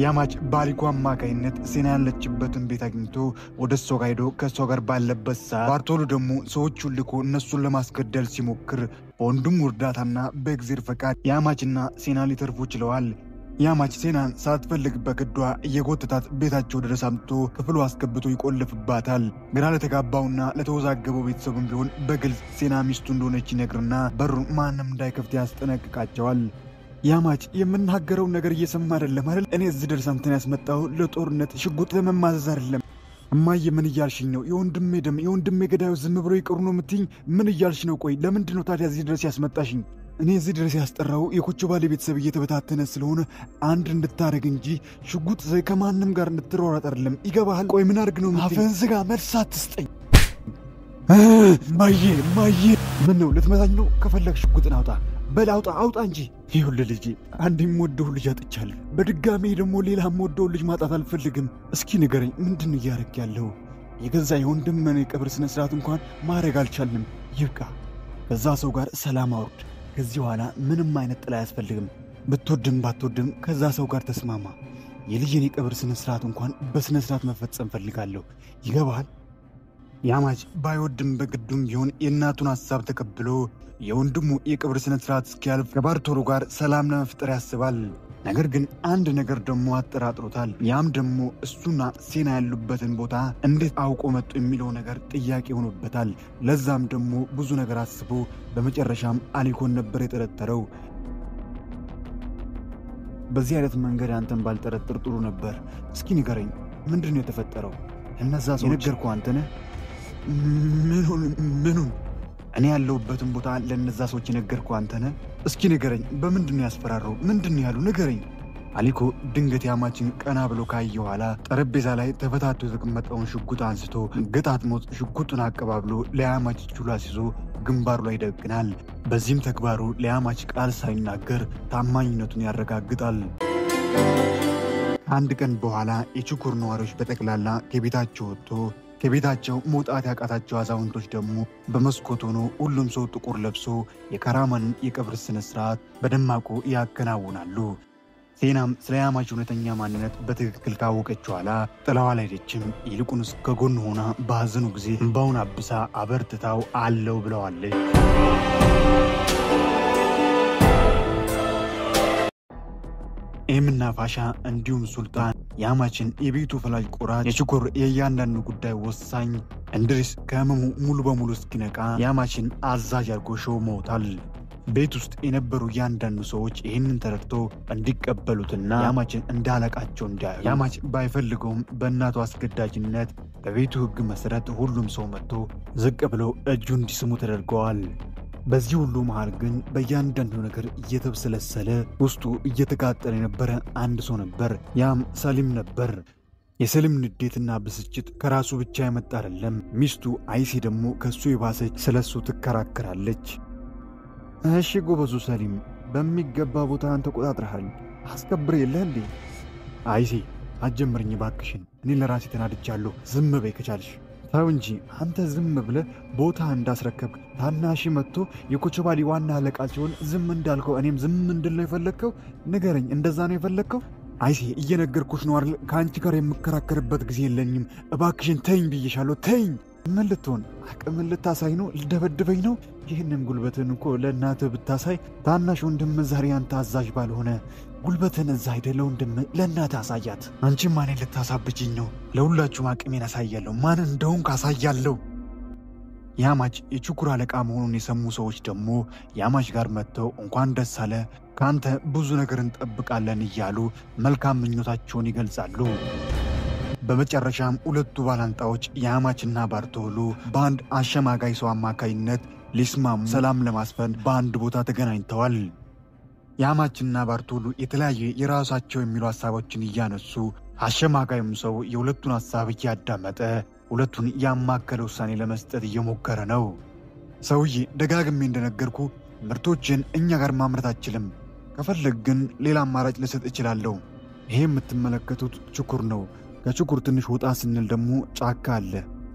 ያማች ባሪኮ አማካይነት ሴና ያለችበትን ቤት አግኝቶ ወደሷ ጋር ሄዶ ከሷ ጋር ባለበት ሰዓት ባርቶሉ ደግሞ ሰዎቹን ልኮ እነሱን ለማስገደል ሲሞክር በወንድሙ እርዳታና በእግዚአብሔር ፈቃድ ያማችና ሴና ሊተርፉ ችለዋል። ያማች ሴናን ሳትፈልግ በግዷ እየጎተታት ቤታቸው ድረስ አምጥቶ ክፍሉ አስገብቶ ይቆልፍባታል። ግራ ለተጋባውና ለተወዛገበው ቤተሰቡም ቢሆን በግልጽ ሴና ሚስቱ እንደሆነች ይነግርና በሩን ማንም እንዳይከፍት ያስጠነቅቃቸዋል። ያማች የምናገረው ነገር እየሰማ አይደለም አይደል? እኔ እዚህ ድረስ አንተን ያስመጣው ለጦርነት ሽጉጥ ለመማዘዝ አይደለም። እማዬ ምን እያልሽኝ ነው? የወንድሜ ደም የወንድሜ ገዳዩ ዝም ብሎ ይቀሩ ነው የምትይኝ? ምን እያልሽ ነው? ቆይ ለምንድን ነው ታዲያ እዚህ ድረስ ያስመጣሽኝ? እኔ እዚህ ድረስ ያስጠራው የኮቾ ባሌ ቤተሰብ እየተበታተነ ስለሆነ አንድ እንድታረግ እንጂ ሽጉጥ ከማንም ጋር እንድትሯሯጥ አይደለም። ይገባሃል? ቆይ ምን አድርግ ነው የምትይኝ? አፈን ዝጋ፣ መልስ አትስጠኝ። ማዬ ምን ነው ልትመታኝ ነው? ከፈለግ ሽጉጥን አውጣ፣ በል አውጣ እንጂ። ይኸውልህ ልጄ አንድ የምወደው ልጅ አጥቻለሁ። በድጋሜ ደግሞ ሌላ የምወደው ልጅ ማጣት አልፈልግም። እስኪ ንገረኝ፣ ምንድን ነው እያደረግ ያለው? የገዛ የወንድምህን የቀብር ስነ ስርዓት እንኳን ማድረግ አልቻልንም። ይብቃ። ከዛ ሰው ጋር ሰላም አውርድ። ከዚህ በኋላ ምንም አይነት ጥላ አያስፈልግም። ብትወድም ባትወድም ከዛ ሰው ጋር ተስማማ። የልጅን የቀብር ስነ ስርዓት እንኳን በስነ ስርዓት መፈጸም ፈልጋለሁ። ይገባሃል? ያማች ባይወድም በግዱም ቢሆን የእናቱን ሐሳብ ተቀብሎ የወንድሙ የቀብር ስነ ስርዓት እስኪያልፍ ከባርቶሉ ጋር ሰላም ለመፍጠር ያስባል። ነገር ግን አንድ ነገር ደግሞ አጠራጥሮታል። ያም ደግሞ እሱና ሴና ያሉበትን ቦታ እንዴት አውቆ መጡ የሚለው ነገር ጥያቄ ሆኖበታል። ለዛም ደግሞ ብዙ ነገር አስቦ በመጨረሻም አሊኮን ነበር የጠረጠረው። በዚህ አይነት መንገድ አንተን ባልጠረጥር ጥሩ ነበር። እስኪ ንገረኝ፣ ምንድን ነው የተፈጠረው? እነዛ ሰዎች የነገርኩህ አንተ ነህ? ምኑን? እኔ ያለሁበትን ቦታ ለነዛ ሰዎች የነገርኩህ አንተ ነህ? እስኪ ንገረኝ፣ በምንድን ነው ያስፈራረው? ምንድን ነው ያሉ? ንገረኝ። አሊኮ ድንገት ያማችን ቀና ብሎ ካየ ኋላ ጠረጴዛ ላይ ተፈታቶ የተቀመጠውን ሽጉጥ አንስቶ ገጣጥሞት ሽጉጡን አቀባብሎ ለያማች ጁላ ሲዞ ግንባሩ ላይ ይደቅናል። በዚህም ተግባሩ ለያማች ቃል ሳይናገር ታማኝነቱን ያረጋግጣል። አንድ ቀን በኋላ የችኩር ነዋሪዎች በጠቅላላ ከቤታቸው ወጥቶ ከቤታቸው መውጣት ያቃታቸው አዛውንቶች ደግሞ በመስኮት ሆኖ ሁሉም ሰው ጥቁር ለብሶ የካራማን የቀብር ስነ ስርዓት በደማቁ ያከናውናሉ። ሴናም ስለ ያማች እውነተኛ ማንነት በትክክል ካወቀች ኋላ ጥላዋ አልሄደችም። ይልቁንስ ከጎን ሆና በሐዘኑ ጊዜ እንባውን አብሳ አበርትታው አለው ብለዋለች። ኤምና ፋሻ እንዲሁም ሱልጣን ያማችን የቤቱ ፈላጅ ቆራጭ የችኩር የእያንዳንዱ ጉዳይ ወሳኝ እንድሪስ ከህመሙ ሙሉ በሙሉ እስኪነቃ ያማችን አዛዥ አድርጎ ሾመውታል። ቤት ውስጥ የነበሩ እያንዳንዱ ሰዎች ይህንን ተረድቶ እንዲቀበሉትና ያማችን እንዳለቃቸው እንዲያዩ ያማች ባይፈልገውም በእናቱ አስገዳጅነት በቤቱ ሕግ መሰረት ሁሉም ሰው መጥቶ ዝቅ ብለው እጁ እንዲስሙ ተደርገዋል። በዚህ ሁሉ መሃል ግን በእያንዳንዱ ነገር እየተብሰለሰለ ውስጡ እየተቃጠለ የነበረ አንድ ሰው ነበር። ያም ሰሊም ነበር። የሰሊም ንዴትና ብስጭት ከራሱ ብቻ የመጣ አይደለም። ሚስቱ አይሲ ደግሞ ከሱ የባሰች ስለሱ ትከራከራለች። እሺ ጎበዙ ሰሊም፣ በሚገባ ቦታን ተቆጣጥረሃል። አስከብር የለህ እንዴ? አይሲ አጀምርኝ ባክሽን፣ እኔ ለራሴ ተናድጃለሁ። ዝም በይ ከቻልሽ። ታው እንጂ አንተ ዝም ብለህ ቦታ እንዳስረከብክ ታናሺ መጥቶ የኮቾባሊ ዋና አለቃ ሲሆን ዝም እንዳልከው እኔም ዝም እንድል ነው የፈለግከው? ንገረኝ፣ እንደዛ ነው የፈለግከው? አይሲ እየነገርኩሽ ነው አይደል? ከአንቺ ጋር የምከራከርበት ጊዜ የለኝም። እባክሽን ተይኝ ብዬሻለሁ፣ ተይኝ። ምን ልትሆን? አቅምን ልታሳይ ነው? ልደበድበኝ ነው? ይህንን ጉልበትን እኮ ለእናትህ ብታሳይ ታናሽ ወንድም ዛሬ አንተ አዛዥ ባልሆነ ጉልበትን እዛ አይደለ ወንድም ለእናትህ አሳያት። አንቺም ማንን ልታሳብጅኝ ነው? ለሁላችሁም አቅሜን አሳያለሁ፣ ማን እንደሆንኩ አሳያለሁ። ያማች የችኩር አለቃ መሆኑን የሰሙ ሰዎች ደግሞ ያማች ጋር መጥተው እንኳን ደስ አለ፣ ከአንተ ብዙ ነገር እንጠብቃለን እያሉ መልካም ምኞታቸውን ይገልጻሉ። በመጨረሻም ሁለቱ ባላንጣዎች ያማችና ባርቶሉ በአንድ አሸማጋይ ሰው አማካይነት ሊስማሙ ሰላም ለማስፈን በአንድ ቦታ ተገናኝተዋል። ያማችና ባርቶሉ የተለያየ የራሳቸው የሚሉ ሐሳቦችን እያነሱ አሸማጋዩም ሰው የሁለቱን ሐሳብ እያዳመጠ ሁለቱን ያማከለ ውሳኔ ለመስጠት እየሞከረ ነው። ሰውዬ ደጋግሜ እንደነገርኩ ምርቶችን እኛ ጋር ማምረት አችልም፣ ከፈለግ ግን ሌላ አማራጭ ልሰጥ እችላለሁ። ይሄ የምትመለከቱት ችኩር ነው። ከችኩር ትንሽ ወጣ ስንል ደግሞ ጫካ አለ።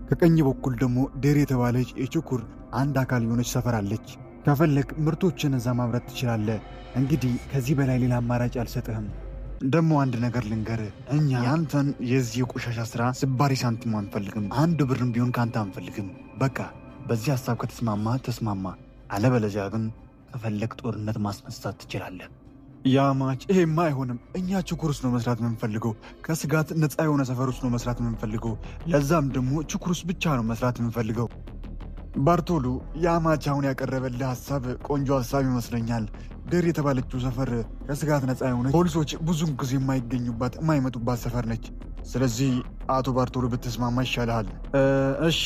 ከቀኝ በኩል ደግሞ ዴር የተባለች የችኩር አንድ አካል የሆነች ሰፈር አለች። ከፈለግ ምርቶችን እዛ ማምረት ትችላለህ። እንግዲህ ከዚህ በላይ ሌላ አማራጭ አልሰጥህም። ደሞ አንድ ነገር ልንገር እኛ ያንተን የዚህ ቆሻሻ ስራ ስባሪ ሳንቲም አንፈልግም አንድ ብርም ቢሆን ካንተ አንፈልግም በቃ በዚህ ሐሳብ ከተስማማ አለበለዚያ ግን ከፈለክ ጦርነት ማስነሳት ትችላለህ ያማች ይሄማ አይሆንም እኛ ችኩርስ ነው መስራት የምንፈልገው ከስጋት ነፃ የሆነ ሰፈርስ ነው መስራት የምንፈልገው ለዛም ደግሞ ችኩርስ ብቻ ነው መስራት የምንፈልገው ባርቶሉ ያማች አሁን ያቀረበልህ ሐሳብ ቆንጆ ሐሳብ ይመስለኛል ደር የተባለችው ሰፈር ከስጋት ነፃ የሆነች ፖሊሶች ብዙም ጊዜ የማይገኙባት የማይመጡባት ሰፈር ነች ስለዚህ አቶ ባርቶሉ ብትስማማ ይሻላል እሺ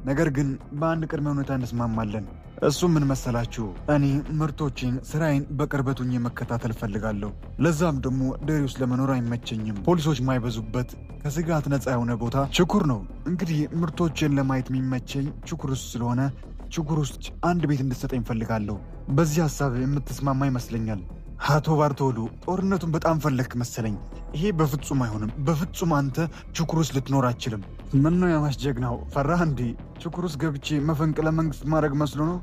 ነገር ግን በአንድ ቅድመ ሁኔታ እንስማማለን እሱ ምን መሰላችሁ እኔ ምርቶችን ስራዬን በቅርበቱኝ መከታተል ፈልጋለሁ ለዛም ደግሞ ደሪውስ ለመኖር አይመቸኝም ፖሊሶች ማይበዙበት ከስጋት ነፃ የሆነ ቦታ ችኩር ነው እንግዲህ ምርቶችን ለማየት የሚመቸኝ ችኩር ውስጥ ስለሆነ ችኩር ውስጥ አንድ ቤት እንድትሰጠኝ ፈልጋለሁ በዚህ ሐሳብ የምትስማማ ይመስለኛል አቶ ባርቶሉ ጦርነቱን በጣም ፈለክ መሰለኝ ይሄ በፍጹም አይሆንም በፍጹም አንተ ችኩር ውስጥ ልትኖር አትችልም ምን ነው ያማች ጀግናው ፈራህ እንዴ ችኩር ውስጥ ገብቼ መፈንቅለ መንግስት ማድረግ መስሎ ነው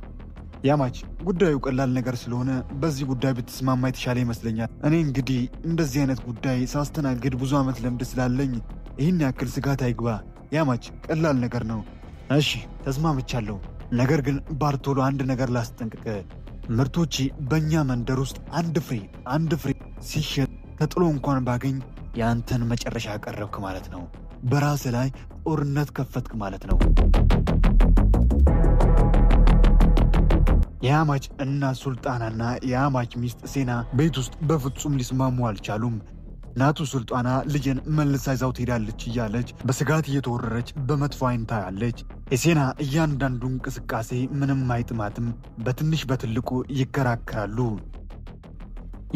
ያማች ጉዳዩ ቀላል ነገር ስለሆነ በዚህ ጉዳይ ብትስማማ የተሻለ ይመስለኛል እኔ እንግዲህ እንደዚህ አይነት ጉዳይ ሳስተናግድ ብዙ ዓመት ልምድ ስላለኝ ይህን ያክል ስጋት አይግባ ያማች ቀላል ነገር ነው እሺ ተስማምቻለሁ ነገር ግን ባርቶሉ አንድ ነገር ላስጠንቅቅ ምርቶች በእኛ መንደር ውስጥ አንድ ፍሬ ሲሸጥ ተጥሎ እንኳን ባገኝ ያንተን መጨረሻ አቀረብክ ማለት ነው በራስ ላይ ጦርነት ከፈትክ ማለት ነው ያማች እና ሱልጣናና ያማች ሚስት ሴና ቤት ውስጥ በፍጹም ሊስማሙ አልቻሉም ናቱ ሱልጣና ልጅን መልሳ ይዛው ትሄዳለች እያለች በስጋት እየተወረረች በመጥፎ አይን ታያለች የሴና እያንዳንዱ እንቅስቃሴ ምንም አይጥማትም በትንሽ በትልቁ ይከራከራሉ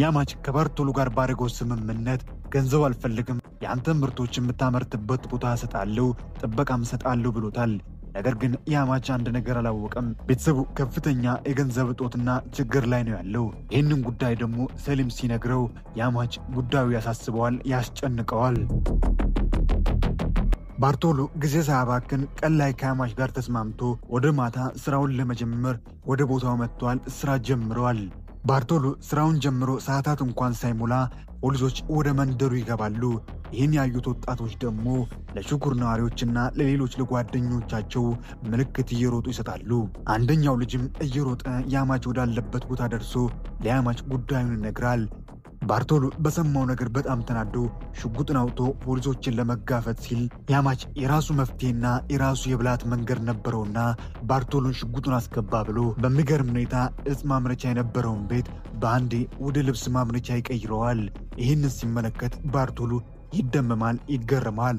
ያማች ከባርቶሉ ጋር ባደረገው ስምምነት ገንዘብ አልፈልግም ያንተ ምርቶች የምታመርትበት ቦታ እሰጣለሁ ጥበቃም እሰጣለሁ ብሎታል ነገር ግን ያማች አንድ ነገር አላወቀም ቤተሰቡ ከፍተኛ የገንዘብ እጦትና ችግር ላይ ነው ያለው ይህንን ጉዳይ ደግሞ ሰሊም ሲነግረው ያማች ጉዳዩ ያሳስበዋል ያስጨንቀዋል ባርቶሉ ጊዜ ሳያባክን ቀን ላይ ከያማች ጋር ተስማምቶ ወደ ማታ ስራውን ለመጀመር ወደ ቦታው መጥቷል ስራ ጀምረዋል ባርቶሉ ስራውን ጀምሮ ሰዓታት እንኳን ሳይሞላ ፖሊሶች ወደ መንደሩ ይገባሉ ይህን ያዩት ወጣቶች ደግሞ ለሽኩር ነዋሪዎችና ለሌሎች ለጓደኞቻቸው ምልክት እየሮጡ ይሰጣሉ አንደኛው ልጅም እየሮጠ ያማች ወዳለበት ቦታ ደርሶ ለያማች ጉዳዩን ይነግራል ባርቶሉ በሰማው ነገር በጣም ተናዶ ሽጉጥን አውጥቶ ፖሊሶችን ለመጋፈጥ ሲል ያማች የራሱ መፍትሄና የራሱ የብላት መንገድ ነበረውና ባርቶሉን ሽጉጡን አስገባ ብሎ በሚገርም ሁኔታ እጽ ማምረቻ የነበረውን ቤት በአንዴ ወደ ልብስ ማምረቻ ይቀይረዋል ይህንን ሲመለከት ባርቶሉ ይደመማል ይገረማል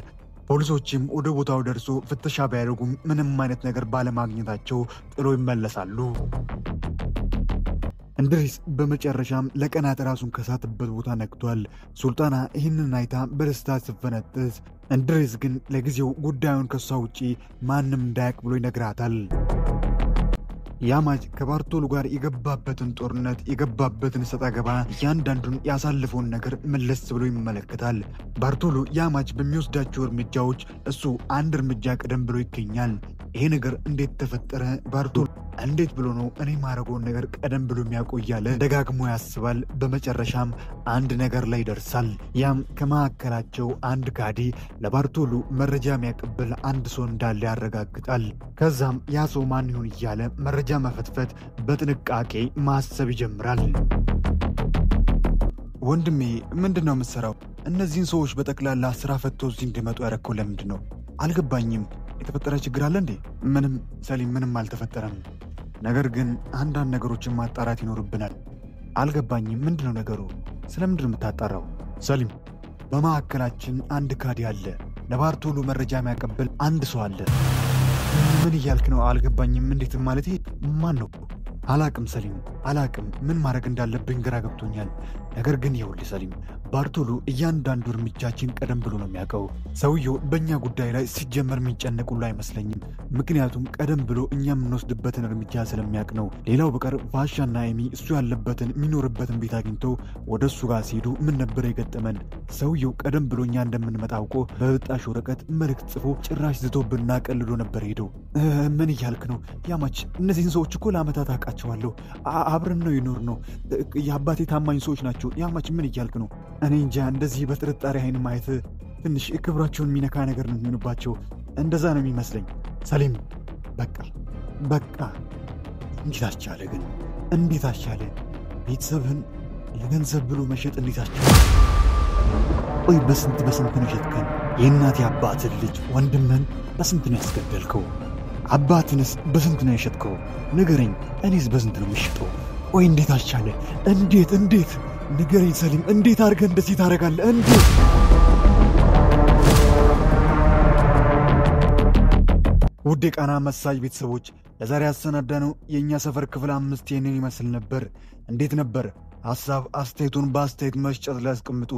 ፖሊሶችም ወደ ቦታው ደርሶ ፍተሻ ቢያደርጉም ምንም አይነት ነገር ባለማግኘታቸው ጥሎ ይመለሳሉ እንድሪስ በመጨረሻም ለቀናት ራሱን ከሳተበት ቦታ ነክቷል ሱልጣና ይህንን አይታ በደስታ ስትፈነጥዝ እንድሪስ ግን ለጊዜው ጉዳዩን ከሷ ውጪ ማንም እንዳያቅ ብሎ ይነግራታል ያማች ከባርቶሉ ጋር የገባበትን ጦርነት የገባበትን ሰጣ ገባ እያንዳንዱን ያሳለፈውን ነገር መለስ ብሎ ይመለከታል ባርቶሉ ያማች በሚወስዳቸው እርምጃዎች እሱ አንድ እርምጃ ቀደም ብሎ ይገኛል ይሄ ነገር እንዴት ተፈጠረ ባርቶሉ እንዴት ብሎ ነው እኔ ማረጎን ነገር ቀደም ብሎ የሚያቆያለ ደጋግሞ ያስባል በመጨረሻም አንድ ነገር ላይ ደርሳል ያም ከማከላቸው አንድ ካዲ ለባርቶሉ መረጃ የሚያቀብል አንድ ሰው እንዳለ ያረጋግጣል ከዛም ያ ሰው ማን ይሁን ይያለ መረጃ መፈትፈት በጥንቃቄ ማሰብ ይጀምራል ወንድሜ ምንድነው የምትሰራው እነዚህን ሰዎች በጠቅላላ ስራ ፈተው እዚህ እንዲመጡ ያረከው ለምንድነው አልገባኝም የተፈጠረ ችግር አለ እንዴ ምንም ሰሊም ምንም አልተፈጠረም ነገር ግን አንዳንድ ነገሮችን ማጣራት ይኖርብናል አልገባኝም ምንድነው ነገሩ ስለምንድነው የምታጣራው ሰሊም በማከላችን አንድ ካዲ አለ ለባርቶሉ መረጃ የሚያቀብል አንድ ሰው አለ ምን ይያልክ ነው አልገባኝም እንዴት ማለት ማን ነው አላቅም ሰሊም አላቅም ምን ማድረግ እንዳለብኝ ግራ ገብቶኛል ነገር ግን ይኸውልህ ሰሊም ባርቶሉ እያንዳንዱ እርምጃችን ቀደም ብሎ ነው የሚያውቀው ሰውየው በእኛ ጉዳይ ላይ ሲጀመር የሚጨነቁሉ አይመስለኝም ምክንያቱም ቀደም ብሎ እኛ የምንወስድበትን እርምጃ ስለሚያውቅ ነው ሌላው በቀር ቫሻና ኤሚ እሱ ያለበትን የሚኖርበትን ቤት አግኝተው ወደ እሱ ጋር ሲሄዱ ምን ነበር የገጠመን ሰውየው ቀደም ብሎ እኛ እንደምንመጣ አውቆ በብጣሽ ወረቀት መልእክት ጽፎ ጭራሽ ዝቶብና ቀልዶ ነበር ሄደው ምን እያልክ ነው ያማች እነዚህን ሰዎች እኮ ለዓመታት አውቃቸው አውቃቸዋለሁ አብረን ነው ይኖር ነው የአባቴ ታማኝ ሰዎች ናቸው ያማች ምን ይያልክ ነው እኔ እንጃ እንደዚህ በጥርጣሬ አይን ማየት ትንሽ ክብራቸውን የሚነካ ነገር ነው የሚሆንባቸው እንደዛ ነው የሚመስለኝ ሰሊም በቃ እንዴት አስቻለ ግን እንዴት አስቻለ ቤተሰብህን ለገንዘብ ብሎ መሸጥ እንዴት አስቻለ ቆይ በስንት ነው ሸጥከን የእናቴ አባትን ልጅ ወንድምህን በስንት ነው ያስገደልከው አባትንስ በስንት ነው የሸጥከው ንገረኝ እኔስ በስንት ነው የምሸጠው ቆይ እንዴት አስቻለ እንዴት ንገረኝ ሰሊም እንዴት አድርገህ እንደዚህ ታደርጋለህ እንዴት ውድ ቃና መሳጅ ቤተሰቦች ለዛሬ ያሰናዳነው የኛ ሰፈር ክፍል 5 ይህንን ይመስል ነበር እንዴት ነበር ሐሳብ አስተያየቱን በአስተያየት መስጫት ላይ አስቀምጡ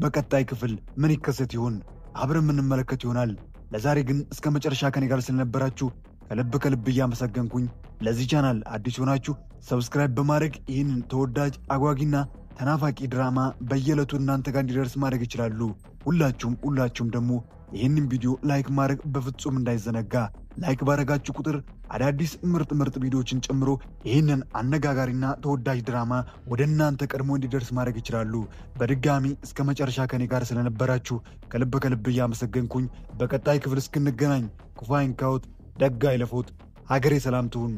በቀጣይ ክፍል ምን ይከሰት ይሆን አብረን የምንመለከት ይሆናል ለዛሬ ግን እስከ መጨረሻ ከኔ ጋር ስለነበራችሁ ከልብ እያመሰገንኩኝ ለዚህ ቻናል አዲስ ሆናችሁ ሰብስክራይብ በማድረግ ይህንን ተወዳጅ አጓጊና ተናፋቂ ድራማ በየዕለቱ እናንተ ጋር እንዲደርስ ማድረግ ይችላሉ ሁላችሁም ደግሞ ይህንን ቪዲዮ ላይክ ማድረግ በፍጹም እንዳይዘነጋ ላይክ ባረጋችሁ ቁጥር አዳዲስ ምርጥ ቪዲዮዎችን ጨምሮ ይህንን አነጋጋሪና ተወዳጅ ድራማ ወደ እናንተ ቀድሞ እንዲደርስ ማድረግ ይችላሉ በድጋሚ እስከ መጨረሻ ከኔ ጋር ስለነበራችሁ ከልብ እያመሰገንኩኝ በቀጣይ ክፍል እስክንገናኝ ኩፋይን ካውት ደጋ ይለፎት ሀገሬ ሰላም ትሁን